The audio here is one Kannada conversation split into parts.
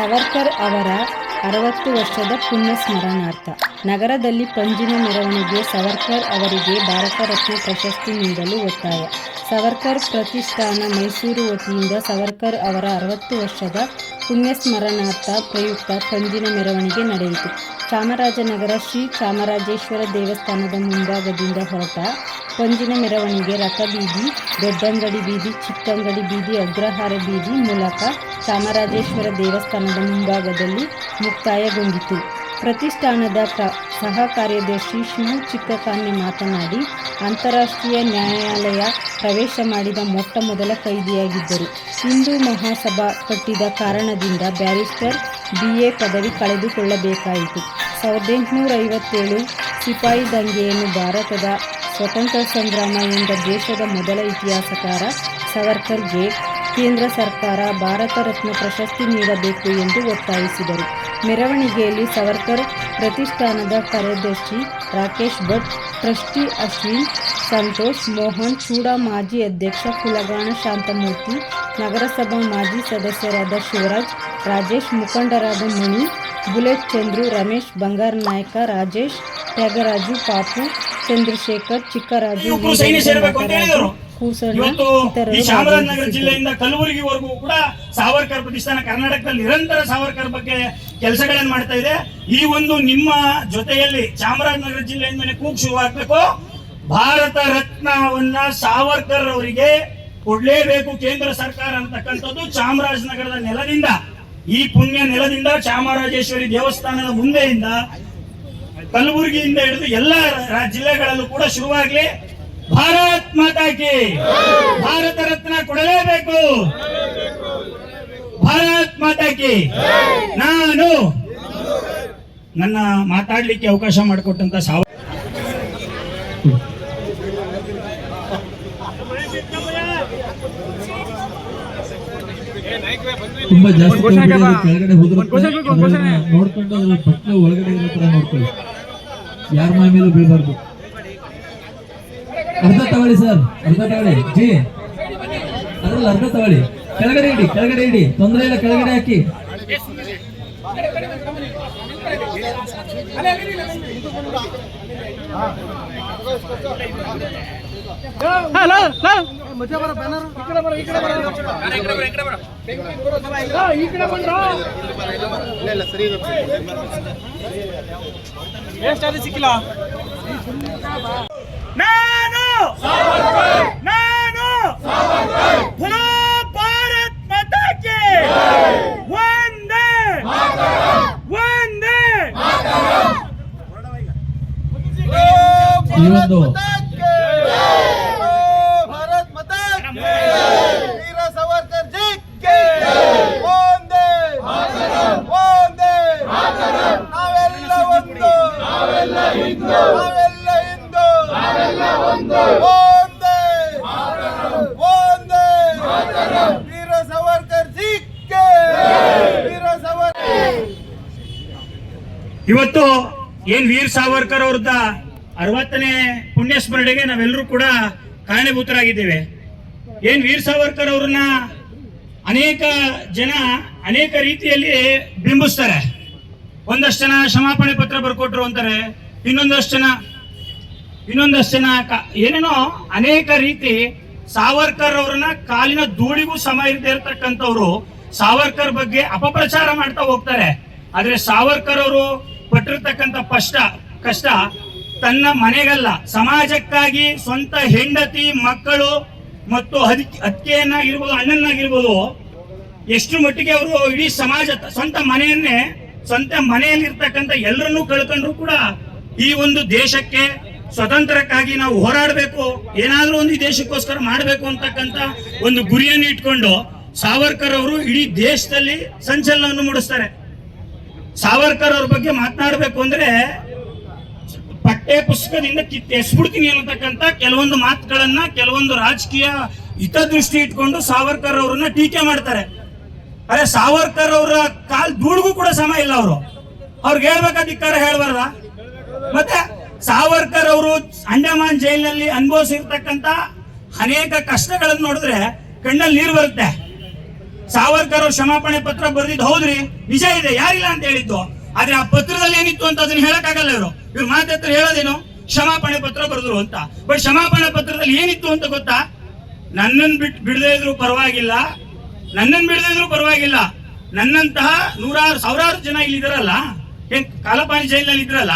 ಸಾವರ್ಕರ್ ಅವರ 60 ವರ್ಷದ ಪುಣ್ಯ ಸ್ಮರಣಾರ್ಥ ನಗರದಲ್ಲಿ ಪಂಜಿನ ಮೆರವಣಿಗೆ. ಸಾವರ್ಕರ್ ಅವರಿಗೆ ಭಾರತ ರತ್ನ ಪ್ರಶಸ್ತಿ ನೀಡಲು ಒತ್ತಾಯ. ಸಾವರ್ಕರ್ ಪ್ರತಿಷ್ಠಾನ ಮೈಸೂರು ವತಿಯಿಂದ ಸಾವರ್ಕರ್ ಅವರ 60 ವರ್ಷದ ಪುಣ್ಯ ಸ್ಮರಣಾರ್ಥ ಪ್ರಯುಕ್ತ ಪಂಜಿನ ಮೆರವಣಿಗೆ ನಡೆಯಿತು. ಚಾಮರಾಜನಗರ ಶ್ರೀ ಚಾಮರಾಜೇಶ್ವರ ದೇವಸ್ಥಾನದ ಮುಂಭಾಗದಿಂದ ಹೊರಟ ಪಂಜಿನ ಮೆರವಣಿಗೆ ರಥಬೀದಿ, ದೊಡ್ಡಂಗಡಿ ಬೀದಿ, ಚಿಕ್ಕಂಗಡಿ ಬೀದಿ, ಅಗ್ರಹಾರ ಬೀದಿ ಮೂಲಕ ಚಾಮರಾಜೇಶ್ವರ ದೇವಸ್ಥಾನದ ಮುಂಭಾಗದಲ್ಲಿ ಮುಕ್ತಾಯಗೊಂಡಿತು. ಪ್ರತಿಷ್ಠಾನದ ಸಹ ಕಾರ್ಯದರ್ಶಿ ಶಿವು ಚಿಕ್ಕಕಾನ್ನೆ ಮಾತನಾಡಿ, ಅಂತಾರಾಷ್ಟ್ರೀಯ ನ್ಯಾಯಾಲಯ ಪ್ರವೇಶ ಮಾಡಿದ ಮೊಟ್ಟ ಮೊದಲ ಕೈದಿಯಾಗಿದ್ದರು. ಹಿಂದೂ ಮಹಾಸಭಾ ಕಟ್ಟಿದ ಕಾರಣದಿಂದ ಬ್ಯಾರಿಸ್ಟರ್ BA ಪದವಿ ಕಳೆದುಕೊಳ್ಳಬೇಕಾಯಿತು. 1857 ಸಿಪಾಯಿ ದಂಗೆಯನ್ನು ಭಾರತದ ಸ್ವತಂತ್ರ ಸಂಗ್ರಾಮ ಎಂದ ದೇಶದ ಮೊದಲ ಇತಿಹಾಸಕಾರ ಸಾವರ್ಕರ್ಗೆ ಕೇಂದ್ರ ಸರ್ಕಾರ ಭಾರತ ರತ್ನ ಪ್ರಶಸ್ತಿ ನೀಡಬೇಕು ಎಂದು ಒತ್ತಾಯಿಸಿದರು. ಮೆರವಣಿಗೆಯಲ್ಲಿ ಸಾವರ್ಕರ್ ಪ್ರತಿಷ್ಠಾನದ ಕಾರ್ಯದರ್ಶಿ ರಾಕೇಶ್ ಭಟ್, ಟ್ರಸ್ಟಿ ಅಶ್ವಿನ್, ಸಂತೋಷ್, ಮೋಹನ್, ಚೂಡಾ ಮಾಜಿ ಅಧ್ಯಕ್ಷ ಕುಲಗಾಣ ಶಾಂತಮೂರ್ತಿ, ನಗರಸಭಾ ಮಾಜಿ ಸದಸ್ಯರಾದ ಶಿವರಾಜ್, ರಾಜೇಶ್, ಮುಖಂಡರಾದ ಮಣಿ, ಬುಲೆಟ್ ಚಂದ್ರು, ರಮೇಶ್, ಬಂಗಾರ ನಾಯಕ, ರಾಜೇಶ್, ತ್ಯಾಗರಾಜು, ಪಾಪು, ಚಂದ್ರಶೇಖರ್, ಚಿಕ್ಕರಾಜು, ಇವತ್ತು ಈ ಚಾಮರಾಜನಗರ ಜಿಲ್ಲೆಯಿಂದ ಕಲಬುರಗಿವರೆಗೂ ಕೂಡ ಸಾವರ್ಕರ್ ಪ್ರತಿಷ್ಠಾನ ಕರ್ನಾಟಕದಲ್ಲಿ ನಿರಂತರ ಸಾವರ್ಕರ್ ಬಗ್ಗೆ ಕೆಲಸಗಳನ್ನು ಮಾಡ್ತಾ ಇದೆ. ಈ ಒಂದು ನಿಮ್ಮ ಜೊತೆಯಲ್ಲಿ ಚಾಮರಾಜನಗರ ಜಿಲ್ಲೆಯಿಂದಲೇ ಕೂಗು ಶುರುವಾಗಬೇಕು. ಭಾರತ ರತ್ನವನ್ನ ಸಾವರ್ಕರ್ ಅವರಿಗೆ ಕೊಡ್ಲೇಬೇಕು ಕೇಂದ್ರ ಸರ್ಕಾರ ಅಂತಕ್ಕಂಥದ್ದು ಚಾಮರಾಜನಗರದ ನೆಲದಿಂದ, ಈ ಪುಣ್ಯ ನೆಲದಿಂದ, ಚಾಮರಾಜೇಶ್ವರಿ ದೇವಸ್ಥಾನದ ಮುಂದೆಯಿಂದ, ಕಲಬುರಗಿಯಿಂದ ಹಿಡಿದು ಎಲ್ಲ ಜಿಲ್ಲೆಗಳಲ್ಲೂ ಕೂಡ ಶುರುವಾಗ್ಲಿ. ಭಾರತ್ ಮಾತಾ ಕಿ, ಭಾರತ ರತ್ನ ಕೊಡಲೇಬೇಕು. ಭಾರತ್ ಮಾತಾ ಕಿ. ನಾನು ನನ್ನ ಮಾತಾಡ್ಲಿಕ್ಕೆ ಅವಕಾಶ ಮಾಡಿಕೊಟ್ಟಂತ ತುಂಬಾ ಜಾಸ್ತಿ ಕೆಳಗಡೆ ನೋಡ್ಕೊಂಡು ಪಕ್ಕ ಒಳಗಡೆ ಇರೋ ತರ ನೋಡ್ಕೊಳ್ಳಿ, ಯಾರ ಮೈ ಮೇಲೂ ಬೀಳಬಾರ್ದು. ಅರ್ಧ ತಗೊಳ್ಳಿ ಸರ್, ಅರ್ಧ ತಗೊಳ್ಳಿ ಜಿ, ಅದ್ರಲ್ಲಿ ಅರ್ಧ ತಗೊಳ್ಳಿ. ಕೆಳಗಡೆ ಇಡಿ, ಕೆಳಗಡೆ ಇಡಿ, ತೊಂದರೆ ಇಲ್ಲ, ಕೆಳಗಡೆ ಹಾಕಿ. ಸಿಕ್ಕಿಲ್ಲ. ನಾನು ಭಲೋ ಭಾರತ್ ಮಾತಾ ಕಿ, ವಂದೇ ವಂದೇ. ಈ ಒಂದು ಭಾರತ್ ಮಾತಾ ಕಿ, ವೀರ ಸಾವರ್ಕರ್ ಜಿ ಕೆ, ವಂದೇ ವಂದೇ. ನಾವೆಲ್ಲ ಒಂದು, ನಾವೆಲ್ಲ ಹಿಂದೂ, ನಾವೆಲ್ಲ ಹಿಂದೂ, ನಾವೆಲ್ಲ ಒಂದು. Vande Vande Veer Savarkar G K, Veer Savarkar. ಇವತ್ತು ಏನ್ ವೀರ್ ಸಾವರ್ಕರ್ ಅವ್ರದ 60ನೇ ಪುಣ್ಯ ಸ್ಮರಣೆಗೆ ನಾವೆಲ್ಲರೂ ಕೂಡ ಕಾರಣೀಭೂತರಾಗಿದ್ದೇವೆ. ಏನ್ ವೀರ್ ಸಾವರ್ಕರ್ ಅವ್ರನ್ನ ಅನೇಕ ಜನ ಅನೇಕ ರೀತಿಯಲ್ಲಿ ಬಿಂಬಿಸ್ತಾರೆ. ಒಂದಷ್ಟು ಜನ ಕ್ಷಮಾಪಣೆ ಪತ್ರ ಬರ್ಕೊಟ್ರು ಅಂತಾರೆ, ಇನ್ನೊಂದಷ್ಟು ಜನ ಏನೇನೋ ಅನೇಕ ರೀತಿ ಸಾವರ್ಕರ್ ಅವ್ರನ್ನ ಕಾಲಿನ ಧೂಳಿಗೂ ಸಮ ಇರದೇ ಇರತಕ್ಕಂಥವ್ರು ಸಾವರ್ಕರ್ ಬಗ್ಗೆ ಅಪಪ್ರಚಾರ ಮಾಡ್ತಾ ಹೋಗ್ತಾರೆ. ಆದ್ರೆ ಸಾವರ್ಕರ್ ಅವರು ಪಟ್ಟಿರ್ತಕ್ಕಂಥ ಕಷ್ಟ ತನ್ನ ಮನೆಗಲ್ಲ, ಸಮಾಜಕ್ಕಾಗಿ, ಸ್ವಂತ ಹೆಂಡತಿ, ಮಕ್ಕಳು ಮತ್ತು ಅತ್ತಿಗೆಯನ್ನಾಗಿರ್ಬೋದು, ಅಣ್ಣನಾಗಿರ್ಬೋದು, ಎಷ್ಟು ಮಟ್ಟಿಗೆ ಅವರು ಇಡೀ ಸಮಾಜ, ಸ್ವಂತ ಮನೆಯಲ್ಲಿರ್ತಕ್ಕಂಥ ಎಲ್ಲರನ್ನೂ ಕಳ್ಕೊಂಡ್ರು ಕೂಡ ಈ ಒಂದು ದೇಶಕ್ಕೆ ಸ್ವತಂತ್ರಕ್ಕಾಗಿ ನಾವು ಹೋರಾಡಬೇಕು, ಏನಾದ್ರೂ ಒಂದು ದೇಶಕ್ಕೋಸ್ಕರ ಮಾಡಬೇಕು ಅಂತಕ್ಕಂಥ ಒಂದು ಗುರಿಯನ್ನು ಇಟ್ಕೊಂಡು ಸಾವರ್ಕರ್ ಅವರು ಇಡೀ ದೇಶದಲ್ಲಿ ಸಂಚಲನವನ್ನು ಮೂಡಿಸ್ತಾರೆ. ಸಾವರ್ಕರ್ ಅವ್ರ ಬಗ್ಗೆ ಮಾತನಾಡಬೇಕು ಅಂದ್ರೆ ಪಠ್ಯ ಪುಸ್ತಕದಿಂದ ಎಸ್ಬಿಡ್ತೀನಿ ಅನ್ನತಕ್ಕಂಥ ಕೆಲವೊಂದು ಮಾತುಗಳನ್ನ ಕೆಲವೊಂದು ರಾಜಕೀಯ ಹಿತದೃಷ್ಟಿ ಇಟ್ಕೊಂಡು ಸಾವರ್ಕರ್ ಅವ್ರನ್ನ ಟೀಕೆ ಮಾಡ್ತಾರೆ. ಅರೆ ಸಾವರ್ಕರ್ ಅವರ ಕಾಲ್ ಧೂಳಿಗೂ ಕೂಡ ಸಮ ಇಲ್ಲ. ಅವ್ರಿಗೆ ಹೇಳ್ಬೇಕಾದಿಕ್ಕಾರ ಹೇಳ್ಬಾರ್ದ? ಮತ್ತೆ ಸಾವರ್ಕರ್ ಅವರು ಅಂಡಮಾನ್ ಜೈಲಿನಲ್ಲಿ ಅನುಭವಿಸಿರ್ತಕ್ಕಂಥ ಅನೇಕ ಕಷ್ಟಗಳನ್ನು ನೋಡಿದ್ರೆ ಕಣ್ಣಲ್ಲಿ ನೀರು ಬರುತ್ತೆ. ಸಾವರ್ಕರ್ ಅವ್ರು ಕ್ಷಮಾಪಣೆ ಪತ್ರ ಬರೆದಿದ್ದು ಹೌದ್ರಿ, ನಿಜ ಇದೆ, ಯಾರಿಲ್ಲ ಅಂತ ಹೇಳಿದ್ದು. ಆದ್ರೆ ಆ ಪತ್ರದಲ್ಲಿ ಏನಿತ್ತು ಅಂತ ಅದನ್ನ ಹೇಳಕ್ಕಾಗಲ್ಲ. ಇವ್ರು ಮಾತ್ರ ಹೇಳೋದೇನು ಕ್ಷಮಾಪಣೆ ಪತ್ರ ಬರೆದ್ರು ಅಂತ. ಬಟ್ ಕ್ಷಮಾಪಣೆ ಪತ್ರದಲ್ಲಿ ಏನಿತ್ತು ಅಂತ ಗೊತ್ತಾ? ನನ್ನನ್ನು ಬಿಡದೇ ಇದ್ರು ಪರವಾಗಿಲ್ಲ, ನನ್ನಂತಹ ನೂರಾರು ಸಾವಿರಾರು ಜನ ಇಲ್ಲಿದಾರಲ್ಲ, ಕಾಲಪಾನಿ ಜೈಲಿನಲ್ಲಿ ಇದ್ರಲ್ಲ,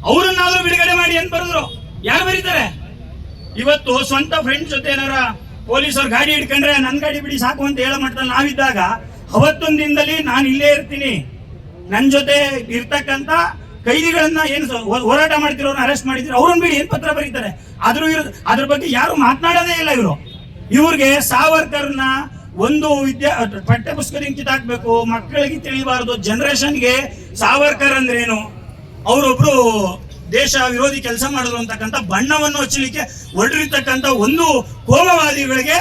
ಅವ್ರನ್ನಾದ್ರೂ ಬಿಡುಗಡೆ ಮಾಡಿ ಅಂತ ಬರೆದ್ರು. ಯಾರು ಬರೀತಾರೆ? ಇವತ್ತು ಸ್ವಂತ ಫ್ರೆಂಡ್ಸ್ ಜೊತೆ ಏನಾರ ಪೊಲೀಸರು ಗಾಡಿ ಹಿಡ್ಕೊಂಡ್ರೆ ನನ್ನ ಗಾಡಿ ಬಿಡಿ ಸಾಕು ಅಂತ ಹೇಳೋ ಮಟ್ಟದಲ್ಲಿ ನಾವಿದ್ದಾಗ ಅವತ್ತೊಂದು ದಿನದಲ್ಲಿ ನಾನು ಇಲ್ಲೇ ಇರ್ತೀನಿ, ನನ್ನ ಜೊತೆ ಇರ್ತಕ್ಕಂಥ ಕೈದಿಗಳನ್ನ ಏನು ಹೋರಾಟ ಮಾಡ್ತಿರೋರ್ನ ಅರೆಸ್ಟ್ ಮಾಡಿದ್ರು ಅವ್ರನ್ನ ಬಿಡಿ ಏನ್ ಪತ್ರ ಬರೀತಾರೆ? ಅದ್ರ ಬಗ್ಗೆ ಯಾರು ಮಾತನಾಡೋದೇ ಇಲ್ಲ. ಇವ್ರಿಗೆ ಸಾವರ್ಕರ್ನ ಒಂದು ಪಠ್ಯ ಪುಸ್ತಕದಿಂದ ಕಿತ್ತಾಕ್ಬೇಕು, ಮಕ್ಕಳಿಗೆ ತಿಳಿಬಾರದು, ಜನರೇಷನ್ಗೆ ಸಾವರ್ಕರ್ ಅಂದ್ರೇನು, ಅವರೊಬ್ರು ದೇಶ ವಿರೋಧಿ ಕೆಲಸ ಮಾಡಿದ್ರು ಅಂತಕ್ಕಂಥ ಬಣ್ಣವನ್ನು ಹಚ್ಚಲಿಕ್ಕೆ ಹೊರಟಿರ್ತಕ್ಕಂಥ ಒಂದು ಕೋಮವಾದಿಗಳಿಗೆ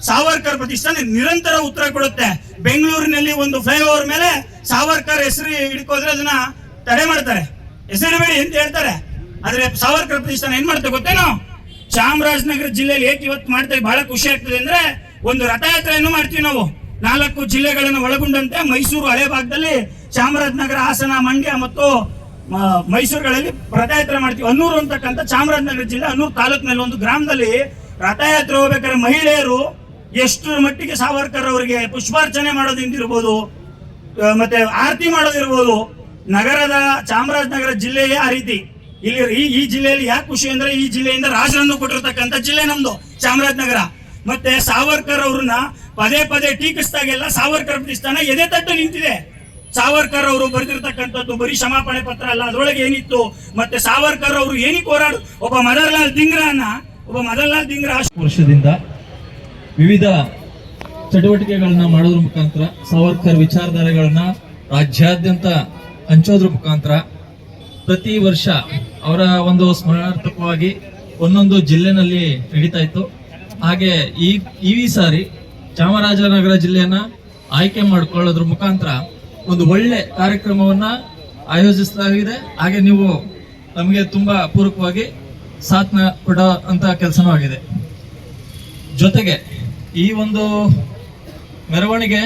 ಸಾವರ್ಕರ್ ಪ್ರತಿಷ್ಠಾನ ನಿರಂತರ ಉತ್ತರ ಕೊಡುತ್ತೆ. ಬೆಂಗಳೂರಿನಲ್ಲಿ ಒಂದು ಫ್ಲೈಓವರ್ ಮೇಲೆ ಸಾವರ್ಕರ್ ಹೆಸರು ಹಿಡ್ಕೋದ್ರೆ ಅದನ್ನ ತಡೆ ಮಾಡ್ತಾರೆ, ಹೆಸರಿಡಬೇಡಿ ಅಂತ ಹೇಳ್ತಾರೆ. ಆದ್ರೆ ಸಾವರ್ಕರ್ ಪ್ರತಿಷ್ಠಾನ ಏನ್ ಮಾಡುತ್ತೆ ಗೊತ್ತೇನೋ? ಚಾಮರಾಜನಗರ ಜಿಲ್ಲೆಯಲ್ಲಿ ಏಕೆ ಇವತ್ತು ಮಾಡ್ತೇವೆ, ಬಹಳ ಖುಷಿ ಆಗ್ತದೆ ಅಂದ್ರೆ, ಒಂದು ರಥಯಾತ್ರೆಯನ್ನು ಮಾಡ್ತೀವಿ ನಾವು 4 ಜಿಲ್ಲೆಗಳನ್ನು ಒಳಗೊಂಡಂತೆ. ಮೈಸೂರು ಹಳೆ ಭಾಗದಲ್ಲಿ, ಚಾಮರಾಜನಗರ, ಹಾಸನ, ಮಂಡ್ಯ ಮತ್ತು ಮೈಸೂರುಗಳಲ್ಲಿ ರಥಯಾತ್ರೆ ಮಾಡ್ತೀವಿ. ಅನ್ನೂರು ಅಂತಕ್ಕಂಥ ಚಾಮರಾಜನಗರ ಜಿಲ್ಲೆ ಅನ್ನೂರು ತಾಲೂಕಿನಲ್ಲಿ ಒಂದು ಗ್ರಾಮದಲ್ಲಿ ರಥಯಾತ್ರೆ ಹೋಗ್ಬೇಕಾದ್ರೆ ಮಹಿಳೆಯರು ಎಷ್ಟು ಮಟ್ಟಿಗೆ ಸಾವರ್ಕರ್ ಅವರಿಗೆ ಪುಷ್ಪಾರ್ಚನೆ ಮಾಡೋದಿಂದಿರ್ಬೋದು, ಮತ್ತೆ ಆರತಿ ಮಾಡೋದಿರ್ಬೋದು. ನಗರದ ಚಾಮರಾಜನಗರ ಜಿಲ್ಲೆಯೇ ಆ ರೀತಿ. ಇಲ್ಲಿ ಈ ಜಿಲ್ಲೆಯಲ್ಲಿ ಯಾಕೆ ಖುಷಿ ಅಂದ್ರೆ, ಈ ಜಿಲ್ಲೆಯಿಂದ ರಾಜರನ್ನು ಕೊಟ್ಟಿರ್ತಕ್ಕಂಥ ಜಿಲ್ಲೆ ನಮ್ದು ಚಾಮರಾಜನಗರ. ಮತ್ತೆ ಸಾವರ್ಕರ್ ಅವ್ರನ್ನ ಪದೇ ಪದೇ ಟೀಕಿಸಿದಾಗೆಲ್ಲ ಸಾವರ್ಕರ್ ಪ್ರತಿಷ್ಠಾನ ಎದೆ ತಟ್ಟು ನಿಂತಿದೆ. ಸಾವರ್ಕರ್ ಅವರು ಬರೆದಿರ್ತಕ್ಕಂಥದ್ದು ಬರೀ ಕ್ಷಮಾಪಣೆ ಪತ್ರ ಅಲ್ಲ, ಅದರೊಳಗೆ ಏನಿತ್ತು, ಮತ್ತೆ ಸಾವರ್ಕರ್ ಅವರು ಏನಕ್ಕೆ ಹೋರಾಡು, ಒಬ್ಬ ಮದನ್ಲಾಲ್ ಧಿಂಗ್ರಾ ವರ್ಷದಿಂದ ವಿವಿಧ ಚಟುವಟಿಕೆಗಳನ್ನ ಮಾಡೋದ್ರ ಮುಖಾಂತರ ಸಾವರ್ಕರ್ ವಿಚಾರಧಾರೆಗಳನ್ನ ರಾಜ್ಯಾದ್ಯಂತ ಹಂಚೋದ್ರ ಮುಖಾಂತರ ಪ್ರತಿ ವರ್ಷ ಅವರ ಒಂದು ಸ್ಮರಣಾರ್ಥಕವಾಗಿ ಒಂದೊಂದು ಜಿಲ್ಲೆನಲ್ಲಿ ನಡೀತಾ ಇತ್ತು. ಹಾಗೆ ಈ ಸಾರಿ ಚಾಮರಾಜನಗರ ಜಿಲ್ಲೆಯನ್ನ ಆಯ್ಕೆ ಮಾಡಿಕೊಳ್ಳೋದ್ರ ಮುಖಾಂತರ ಒಂದು ಒಳ್ಳೆ ಕಾರ್ಯಕ್ರಮವನ್ನ ಆಯೋಜಿಸಲಾಗಿದೆ. ಹಾಗೆ ನೀವು ನಮಗೆ ತುಂಬಾ ಪೂರಕವಾಗಿ ಸಾಥ್ನ ಕೊಡೋ ಅಂತ ಕೆಲಸನೂ ಆಗಿದೆ. ಜೊತೆಗೆ ಈ ಒಂದು ಮೆರವಣಿಗೆ